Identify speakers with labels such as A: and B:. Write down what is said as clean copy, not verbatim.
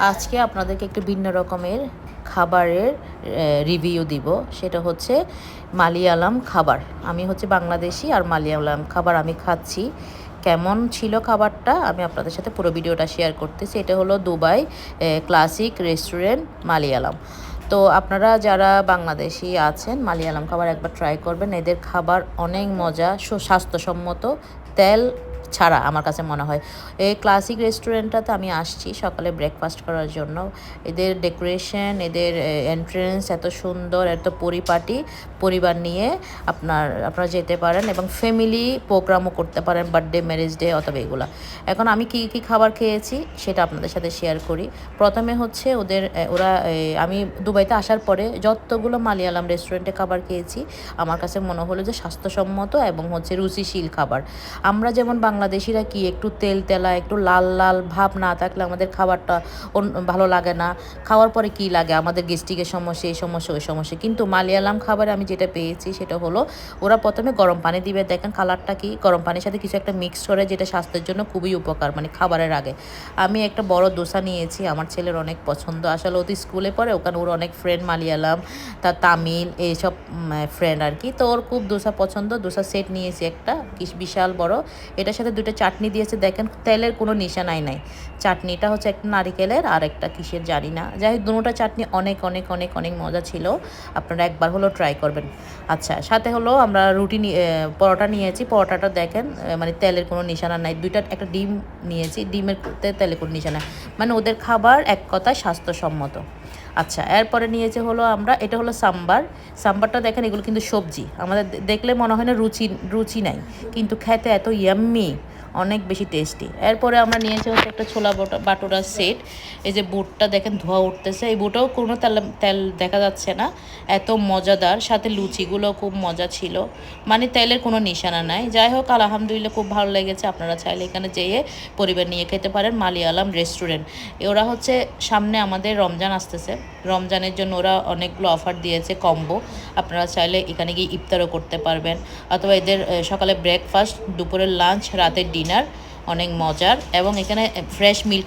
A: আজকে আপনাদেরকে একটু ভিন্ন রকমের খাবারের রিভিউ দিব। সেটা হচ্ছে মালিয়ালাম খাবার। আমি হচ্ছে বাংলাদেশি, আর মালিয়ালাম খাবার আমি খাচ্ছি। কেমন ছিল খাবারটা আমি আপনাদের সাথে পুরো ভিডিওটা শেয়ার করতেছি। এটা হলো দুবাই ক্লাসিক রেস্টুরেন্ট মালিয়ালাম। তো আপনারা যারা বাংলাদেশি আছেন, মালিয়ালাম খাবার একবার ট্রাই করবেন। এদের খাবার অনেক মজা, স্বাস্থ্যসম্মত, তেল ছাড়া আমার কাছে মনে হয়। এই ক্লাসিক রেস্টুরেন্টটাতে আমি আসছি সকালে ব্রেকফাস্ট করার জন্য। এদের ডেকোরেশন, এদের এন্ট্রেন্স এত সুন্দর, এত পরিপাটি। পরিবার নিয়ে আপনারা যেতে পারেন এবং ফ্যামিলি প্রোগ্রামও করতে পারেন, বার্থডে, ম্যারেজ ডে অথবা এগুলো। এখন আমি কী কী খাবার খেয়েছি সেটা আপনাদের সাথে শেয়ার করি। প্রথমে হচ্ছে আমি দুবাইতে আসার পরে যতগুলো মালিয়ালাম রেস্টুরেন্টে খাবার খেয়েছি, আমার কাছে মনে হলো যে স্বাস্থ্যসম্মত এবং হচ্ছে রুচিশীল খাবার। আমরা যেমন বাংলাদেশিরা কি একটু তেল তেলা, একটু লাল লাল ভাব না থাকলে আমাদের খাবারটা ভালো লাগে না। খাওয়ার পরে কি লাগে, আমাদের গ্যাস্ট্রিকের সমস্যা, এই সমস্যা, ওই সমস্যা। কিন্তু মালিয়ালাম খাবারে আমি যেটা পেয়েছি সেটা হলো ওরা প্রথমে গরম পানি দিবে। দেখেন কালারটা কি, গরম পানির সাথে কিছু একটা মিক্স করে, যেটা স্বাস্থ্যের জন্য খুবই উপকার, মানে খাবারের আগে। আমি একটা বড় দোসা নিয়েছি, আমার ছেলের অনেক পছন্দ। আসলে ও তো স্কুলে পড়ে, ওখানে ওর অনেক ফ্রেন্ড মালিয়ালাম, তার তামিল, এইসব ফ্রেন্ড আর কি। তো ওর খুব দোসা পছন্দ। দোসা সেট নিয়েছি একটা, বিশাল বড়। এটার সাথে দুটো চাটনি দিয়েছে, দেখেন তেলের কোনো নিশানাই নাই। চাটনিটা হচ্ছে একটা নারিকেলের আর একটা কিসের জানি না, যাই হোক দুটোটা চাটনি অনেক অনেক অনেক অনেক মজা ছিল। আপনারা একবার হলো ট্রাই করবেন। আচ্ছা, সাথে হলো আমরা পরোটা নিয়েছি। পরোটাটা দেখেন মানে তেলের কোনো নিশানা নাই। একটা ডিম নিয়েছি, ডিমের তেলের কোনো নিশানা, মানে ওদের খাবার এক কথায় স্বাস্থ্যসম্মত। আচ্ছা, এরপরে নিয়েছে হলো এটা হলো সাম্বারটা দেখেন, এগুলো কিন্তু সবজি। আমাদের দেখলে মনে হয় না রুচি নাই, কিন্তু খেতে এত ইয়াম্মি, অনেক বেশি টেস্টি। এরপরে আমরা নিয়েছি হচ্ছে একটা ছোলা বাটোরা সেট। এই যে বুটটা দেখেন ধোয়া উঠতেছে, এই বুটেও কোনো তেল দেখা যাচ্ছে না, এত মজাদার। সাথে লুচিগুলো খুব মজা ছিল, মানে তেলের কোনো নিশানা নাই। যাই হোক, আলহামদুলিল্লাহ খুব ভালো লেগেছে। আপনারা চাইলে এখানে যেয়ে পরিবার নিয়ে খেতে পারেন। মালিয়ালাম রেস্টুরেন্ট। ওরা হচ্ছে সামনে আমাদের রমজান আসতেছে, রমজানের জন্য ওরা অনেকগুলো অফার দিয়েছে, কম্বো। আপনারা চাইলে এখানে গিয়ে ইফতারও করতে পারবেন, অথবা এদের সকালে ব্রেকফাস্ট, দুপুরের লাঞ্চ, রাতের ডিনার অনেক মজার। এবং এখানে ফ্রেশ মিল্ক